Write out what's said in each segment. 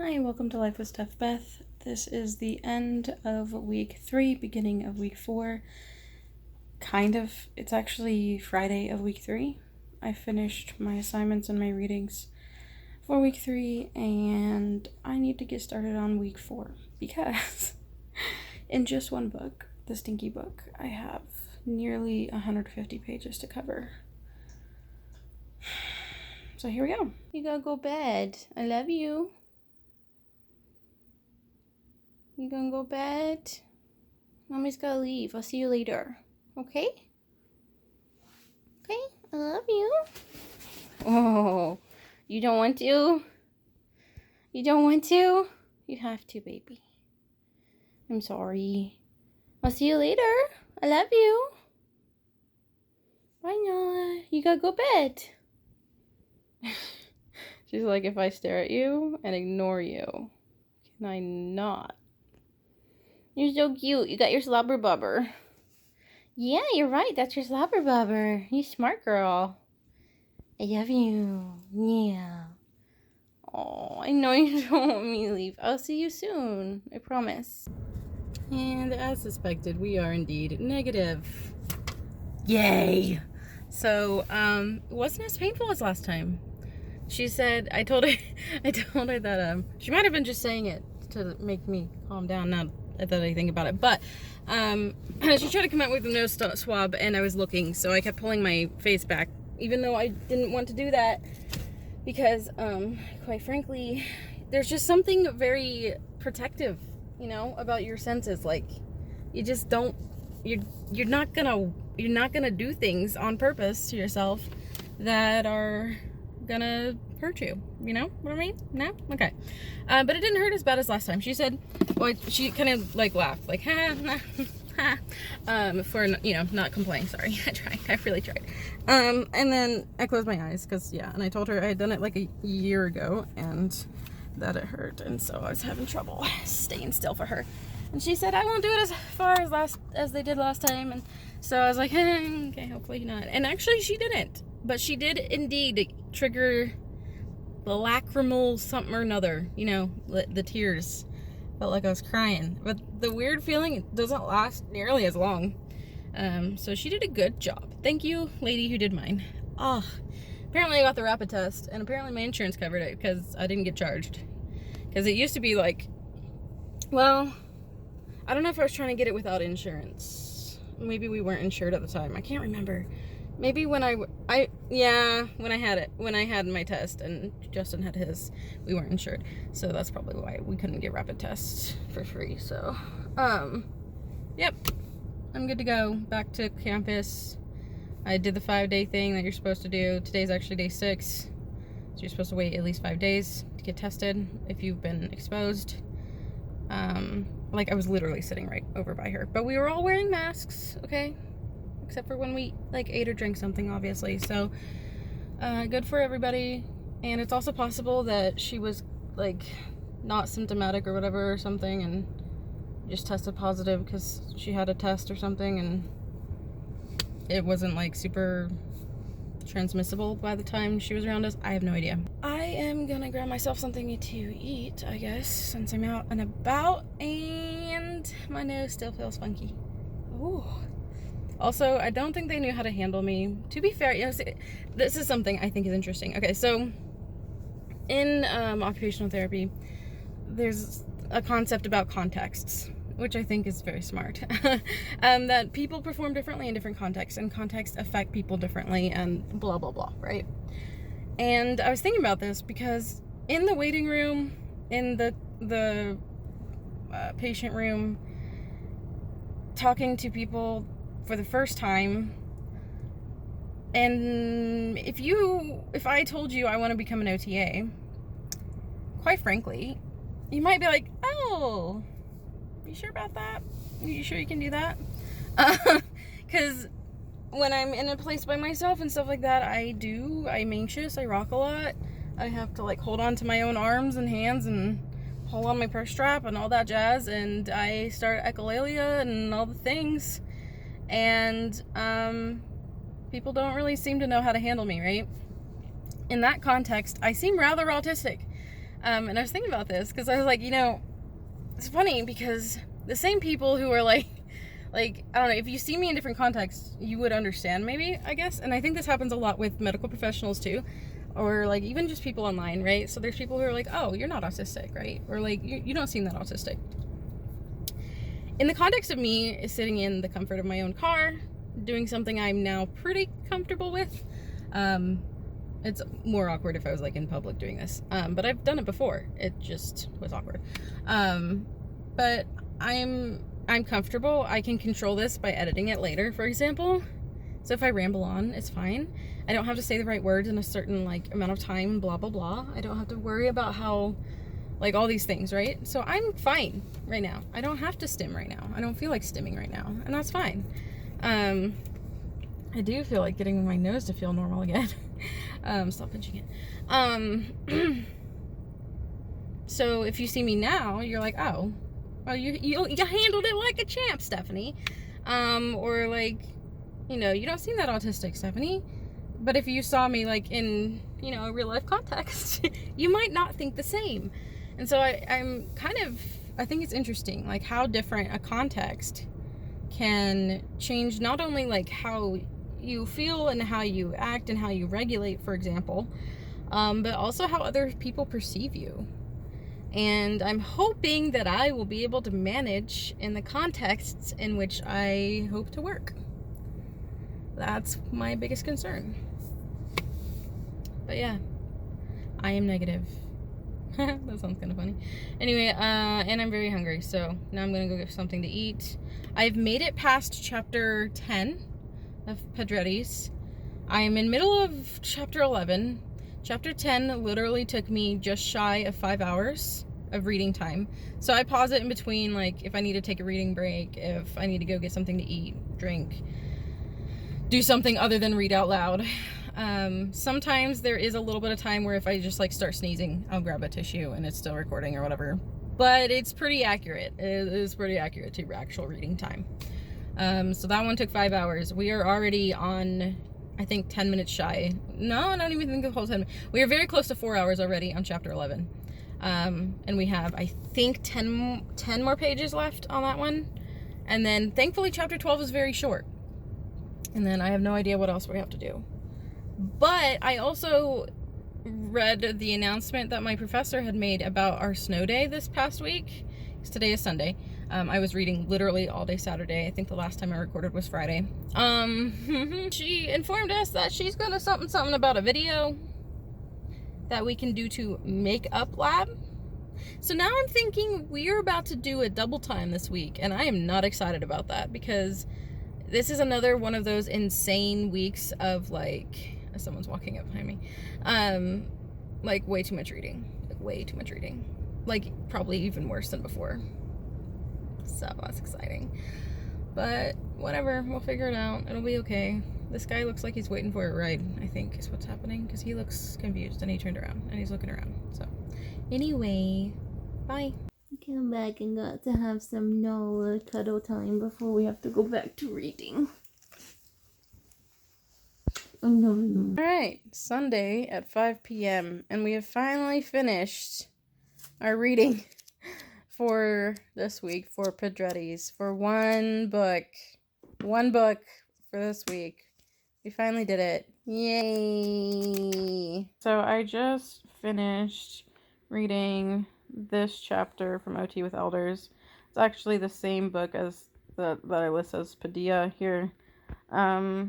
Hi, welcome to Life with Steph, Beth. This is the end of week 3, beginning of week 4. Kind of. It's actually Friday of week 3. I finished my assignments and my readings for week 3, and I need to get started on week 4 because in just one book, the Stinky Book, I have nearly 150 pages to cover. So here we go. You gotta go bed. I love you. You gonna go bed? Mommy's gotta leave. I'll see you later. Okay? Okay? I love you. Oh, you don't want to? You don't want to? You have to, baby. I'm sorry. I'll see you later. I love you. Bye, Nala. You gotta go bed. She's like, if I stare at you and ignore you, can I not? You're so cute. You got your slobber bubber. Yeah, you're right. That's your slobber bubber. You smart girl. I love you. Yeah. Oh, I know you don't want me to leave. I'll see you soon. I promise. And as suspected, we are indeed negative. Yay! So, it wasn't as painful as last time. She said, I told her that, she might have been just saying it to make me calm down now that I think about it, but she tried to come out with a nose swab, and I was looking, so I kept pulling my face back, even though I didn't want to do that, because quite frankly, there's just something very protective, about your senses. Like, you just don't, you're not gonna do things on purpose to yourself that are gonna hurt you. You know what I mean? No? Okay. But it didn't hurt as bad as last time. She said, well, she kind of like laughed, like, ha, for, not complaining. Sorry. I really tried. And then I closed my eyes because, and I told her I had done it like a year ago and that it hurt. And so I was having trouble staying still for her. And she said, I won't do it as far as they did last time. And so I was like, okay, hopefully not. And actually she didn't, but she did indeed trigger the lacrimal something or another, the tears. Felt like I was crying, but the weird feeling doesn't last nearly as long. So she did a good job. Thank you, lady who did mine. Apparently I got the rapid test, and apparently my insurance covered it because I didn't get charged. Because it used to be like, well, I don't know if I was trying to get it without insurance. Maybe we weren't insured at the time. I can't remember. Maybe when when I had my test and Justin had his, we weren't insured. So that's probably why we couldn't get rapid tests for free. So, yep, I'm good to go. Back to campus. I did the 5-day thing that you're supposed to do. Today's actually day 6. So you're supposed to wait at least 5 days to get tested if you've been exposed. Like I was literally sitting right over by her, but we were all wearing masks, okay? Except for when we ate or drank something, obviously. So good for everybody. And it's also possible that she was not symptomatic or whatever or something, and just tested positive because she had a test or something, and it wasn't super transmissible by the time she was around us. I have no idea. I am gonna grab myself something to eat, I guess, since I'm out and about, and my nose still feels funky. Ooh. Also, I don't think they knew how to handle me. To be fair, this is something I think is interesting. Okay, so in occupational therapy, there's a concept about contexts, which I think is very smart. That people perform differently in different contexts, and contexts affect people differently, and blah, blah, blah, right? And I was thinking about this because in the waiting room, in the patient room, talking to people for the first time, and if I told you I want to become an OTA, quite frankly, you might be like, oh, you sure about that? You sure you can do that? Because when I'm in a place by myself and stuff like that, I'm anxious, I rock a lot, I have to hold on to my own arms and hands and pull on my purse strap and all that jazz, and I start echolalia and all the things. And people don't really seem to know how to handle me, right? In that context, I seem rather autistic. And I was thinking about this because I was like, it's funny because the same people who are like, I don't know, if you see me in different contexts, you would understand maybe, I guess. And I think this happens a lot with medical professionals too, or like even just people online, right? So there's people who are like, oh, you're not autistic, right? Or like, you don't seem that autistic. In the context of me sitting in the comfort of my own car, doing something I'm now pretty comfortable with, it's more awkward if I was like in public doing this, but I've done it before. It just was awkward. But I'm comfortable. I can control this by editing it later, for example. So if I ramble on, it's fine. I don't have to say the right words in a certain like amount of time, blah, blah, blah. I don't have to worry about how, like all these things, right? So I'm fine right now. I don't have to stim right now. I don't feel like stimming right now, and that's fine. I do feel like getting my nose to feel normal again. Stop pinching it. So if you see me now, you're like, oh, well, you handled it like a champ, Stephanie. Or like, you don't seem that autistic, Stephanie. But if you saw me like in, a real life context, you might not think the same. And so I think it's interesting, like how different a context can change not only like how you feel and how you act and how you regulate, for example, but also how other people perceive you. And I'm hoping that I will be able to manage in the contexts in which I hope to work. That's my biggest concern. But yeah, I am negative. That sounds kind of funny. Anyway, and I'm very hungry, so now I'm gonna go get something to eat. I've made it past chapter 10 of Pedretti's. I am in middle of chapter 11. Chapter 10 literally took me just shy of 5 hours of reading time. So I pause it in between, like if I need to take a reading break, if I need to go get something to eat, drink, do something other than read out loud. Sometimes there is a little bit of time where if I just like start sneezing, I'll grab a tissue and it's still recording or whatever. But it's pretty accurate. It is pretty accurate to actual reading time. So that one took 5 hours. We are already on, I think, 10 minutes shy. No, I don't even think the whole 10 minutes. We are very close to 4 hours already on chapter 11. And we have, I think, 10 more pages left on that one. And then thankfully chapter 12 is very short. And then I have no idea what else we have to do. But I also read the announcement that my professor had made about our snow day this past week. Because today is Sunday. I was reading literally all day Saturday. I think the last time I recorded was Friday. She informed us that she's gonna something about a video that we can do to make up lab. So now I'm thinking we're about to do a double time this week, and I am not excited about that because this is another one of those insane weeks of like, someone's walking up behind me, like way too much reading, like probably even worse than before. So that's exciting, but whatever, we'll figure it out. It'll be okay. This guy looks like he's waiting for a ride, I think is what's happening, because he looks confused and he turned around and he's looking around. So anyway, bye. Come back and got to have some Noah cuddle time before we have to go back to reading. Alright, Sunday at 5 p.m. and we have finally finished our reading for this week for Pedretti's, for one book for this week. We finally did it. Yay! So I just finished reading this chapter from OT with Elders. It's actually the same book as that I list as Padilla here.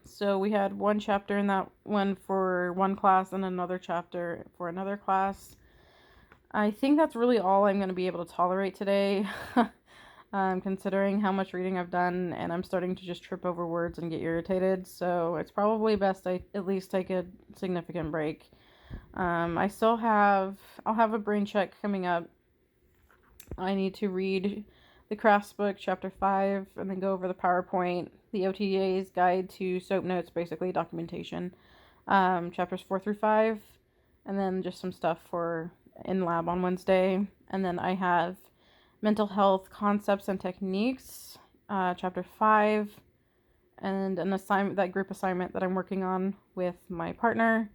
So we had one chapter in that one for one class and another chapter for another class. I think that's really all I'm going to be able to tolerate today. Considering how much reading I've done, and I'm starting to just trip over words and get irritated, so it's probably best I at least take a significant break. I'll have a brain check coming up. I need to read the crafts book, chapter 5, and then go over the PowerPoint, the OTA's guide to SOAP notes, basically documentation, chapters 4 through 5, and then just some stuff for in lab on Wednesday. And then I have mental health concepts and techniques, chapter 5, and an assignment, that group assignment that I'm working on with my partner.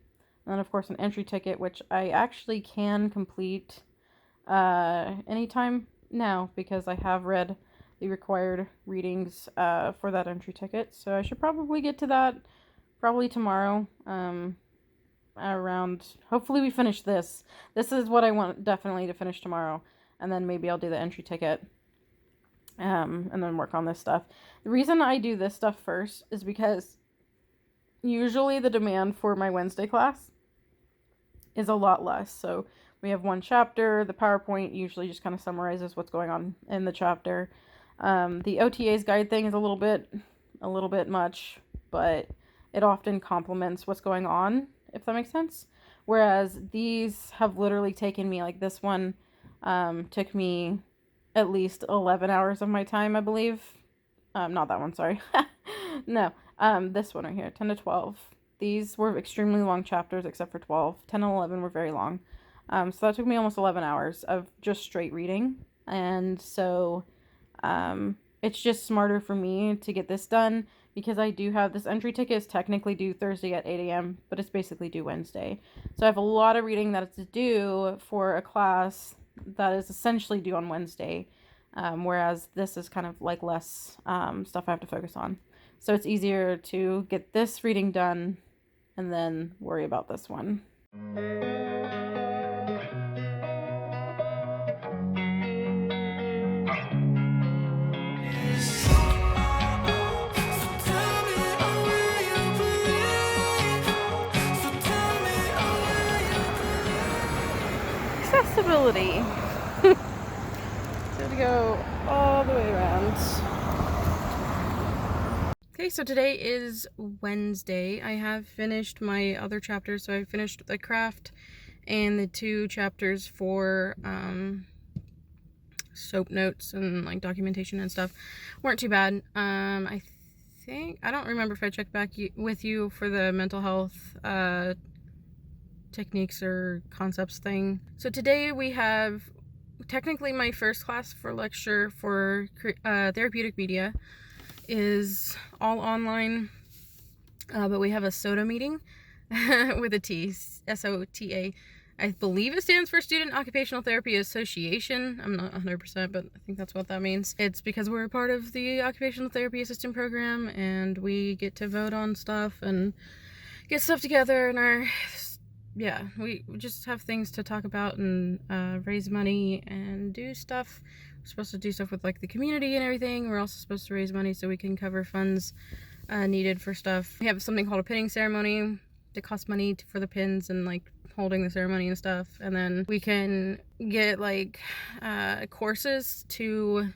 And then of course an entry ticket, which I actually can complete anytime now, because I have read the required readings for that entry ticket. So I should probably get to that probably tomorrow. Around, hopefully we finish this. This is what I want definitely to finish tomorrow, and then maybe I'll do the entry ticket. And then work on this stuff. The reason I do this stuff first is because usually the demand for my Wednesday class is a lot less. So we have one chapter. The PowerPoint usually just kind of summarizes what's going on in the chapter. The OTA's guide thing is a little bit much, but it often complements what's going on, if that makes sense. Whereas these have literally taken me, like this one took me at least 11 hours of my time, I believe. Not that one, sorry. No, this one right here, 10 to 12. These were extremely long chapters, except for 12. 10 and 11 were very long. So that took me almost 11 hours of just straight reading. And so it's just smarter for me to get this done, because I do have this entry ticket is technically due Thursday at 8 a.m., but it's basically due Wednesday. So I have a lot of reading that is due for a class that is essentially due on Wednesday, whereas this is kind of like less stuff I have to focus on. So it's easier to get this reading done and then worry about this one. Accessibility. So to go all the way around. Okay, so today is Wednesday. I have finished my other chapters. So I finished the craft and the 2 chapters for soap notes and like documentation and stuff. Weren't too bad. I don't remember if I checked back with you for the mental health techniques or concepts thing. So today we have technically my first class for lecture for therapeutic media is all online, but we have a SOTA meeting with a T, SOTA. I believe it stands for Student Occupational Therapy Association. I'm not 100%, but I think that's what that means. It's because we're a part of the Occupational Therapy Assistant Program, and we get to vote on stuff and get stuff together, and we just have things to talk about and raise money and do stuff. We're supposed to do stuff with like the community and everything. We're also supposed to raise money so we can cover funds needed for stuff. We have something called a pinning ceremony that costs money for the pins and like holding the ceremony and stuff. And then we can get like courses to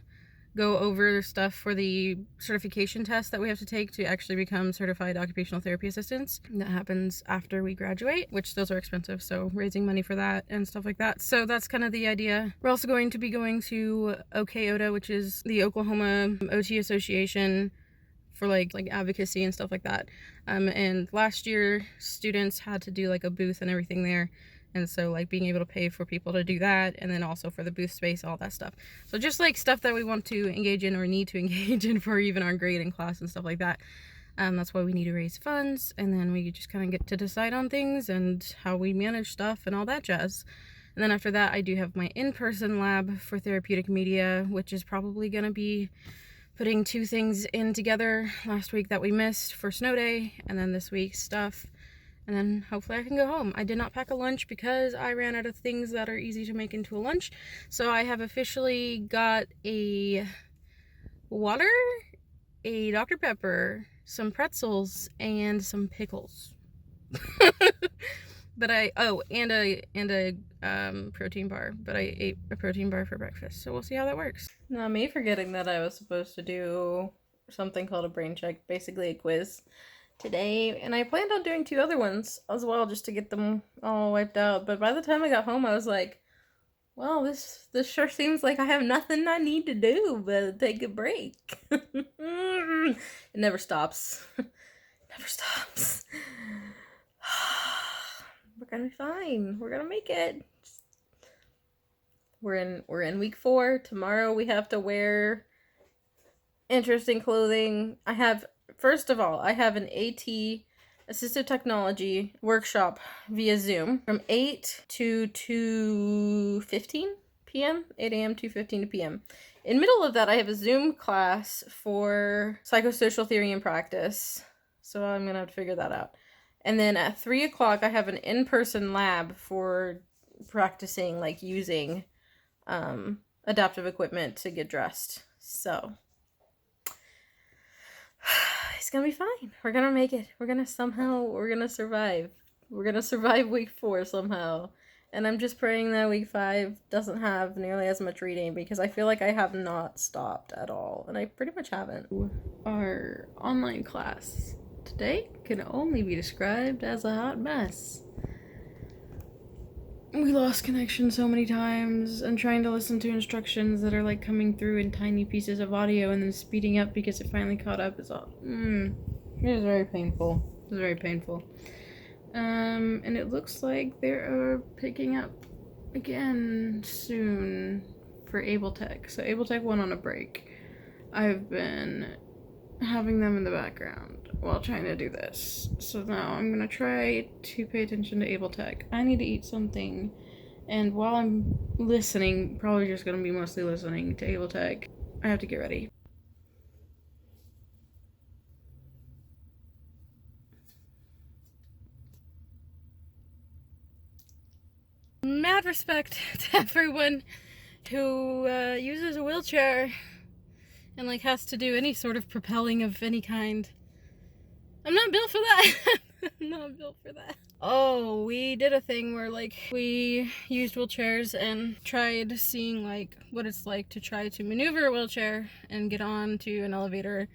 go over stuff for the certification test that we have to take to actually become certified occupational therapy assistants. And that happens after we graduate, which those are expensive, so raising money for that and stuff like that. So that's kind of the idea. We're also going to be going to OKOTA, which is the Oklahoma OT Association, for like advocacy and stuff like that. And last year students had to do like a booth and everything there. And so like being able to pay for people to do that, and then also for the booth space, all that stuff. So just like stuff that we want to engage in or need to engage in for even our grade in class and stuff like that. That's why we need to raise funds, and then we just kind of get to decide on things and how we manage stuff and all that jazz. And then after that, I do have my in-person lab for therapeutic media, which is probably going to be putting 2 things in together last week that we missed for snow day, and then this week's stuff. And then hopefully I can go home. I did not pack a lunch because I ran out of things that are easy to make into a lunch. So I have officially got a water, a Dr. Pepper, some pretzels, and some pickles. But and a protein bar. But I ate a protein bar for breakfast. So we'll see how that works. Now, me forgetting that I was supposed to do something called a brain check, basically a quiz today, and I planned on doing 2 other ones as well just to get them all wiped out. But by the time I got home, I was like, well, this sure seems like I have nothing I need to do but take a break. It never stops. It never stops. We're gonna be fine. We're gonna make it. We're in week 4. Tomorrow we have to wear interesting clothing. First of all, I have an AT, assistive technology, workshop via Zoom from 8 to 2:15. p.m., 8 a.m., 2:15 p.m. In middle of that, I have a Zoom class for psychosocial theory and practice. So I'm going to have to figure that out. And then at 3 o'clock, I have an in-person lab for practicing, like, using adaptive equipment to get dressed. So it's going to be fine. We're going to make it. We're going to survive. We're going to survive week 4 somehow. And I'm just praying that week 5 doesn't have nearly as much reading, because I feel like I have not stopped at all. And I pretty much haven't. Our online class today can only be described as a hot mess. We lost connection so many times, and trying to listen to instructions that are like coming through in tiny pieces of audio and then speeding up because it finally caught up is all. It was very painful. It was very painful. And it looks like they're picking up again soon for Able Tech. So Able Tech went on a break. I've been having them in the background while trying to do this. So now I'm gonna try to pay attention to Able Tech. I need to eat something, and while I'm listening, probably just gonna be mostly listening to Able Tech, I have to get ready. Mad respect to everyone who uses a wheelchair and like has to do any sort of propelling of any kind. I'm not built for that. I'm not built for that. Oh, we did a thing where like we used wheelchairs and tried seeing like what it's like to try to maneuver a wheelchair and get on to an elevator,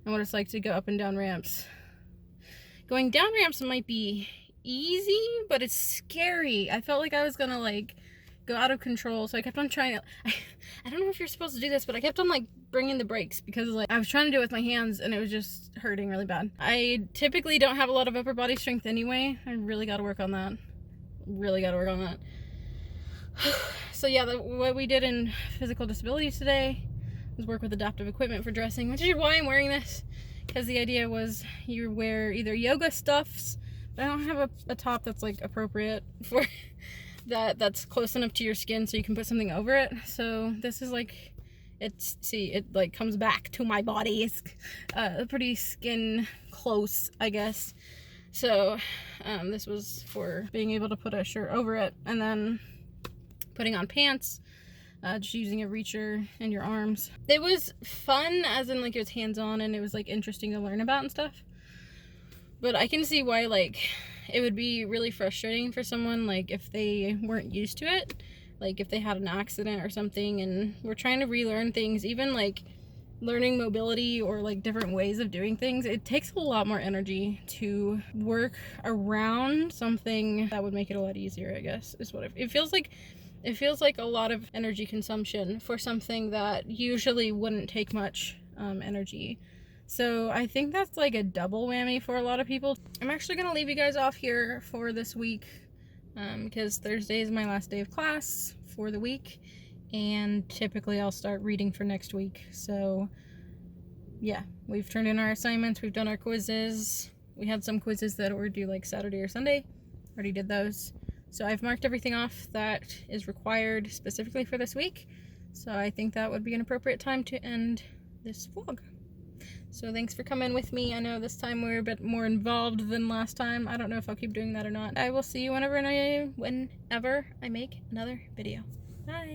and what it's like to go up and down ramps. Going down ramps might be easy, but it's scary. I felt like I was gonna like go out of control, so I kept on trying to I don't know if you're supposed to do this, but I kept on like bringing the brakes, because like I was trying to do it with my hands and it was just hurting really bad. I typically don't have a lot of upper body strength anyway. I really got to work on that. So yeah, what we did in physical disabilities today was work with adaptive equipment for dressing, which is why I'm wearing this, because the idea was you wear either yoga stuffs, but I don't have a top that's like appropriate for that's close enough to your skin so you can put something over it. So this is like, it like comes back to my body. It's pretty skin close, I guess. So this was for being able to put a shirt over it, and then putting on pants, just using a reacher in your arms. It was fun, as in like it was hands-on and it was like interesting to learn about and stuff. But I can see why like it would be really frustrating for someone, like if they weren't used to it, like if they had an accident or something and we're trying to relearn things, even like learning mobility or like different ways of doing things. It takes a lot more energy to work around something that would make it a lot easier, I guess, is what it feels like. It feels like a lot of energy consumption for something that usually wouldn't take much energy. So I think that's like a double whammy for a lot of people. I'm actually going to leave you guys off here for this week because Thursday is my last day of class for the week, and typically I'll start reading for next week. So yeah, we've turned in our assignments, we've done our quizzes. We had some quizzes that were due like Saturday or Sunday. Already did those. So I've marked everything off that is required specifically for this week. So I think that would be an appropriate time to end this vlog. So thanks for coming with me. I know this time we're a bit more involved than last time. I don't know if I'll keep doing that or not. I will see you whenever I make another video. Bye.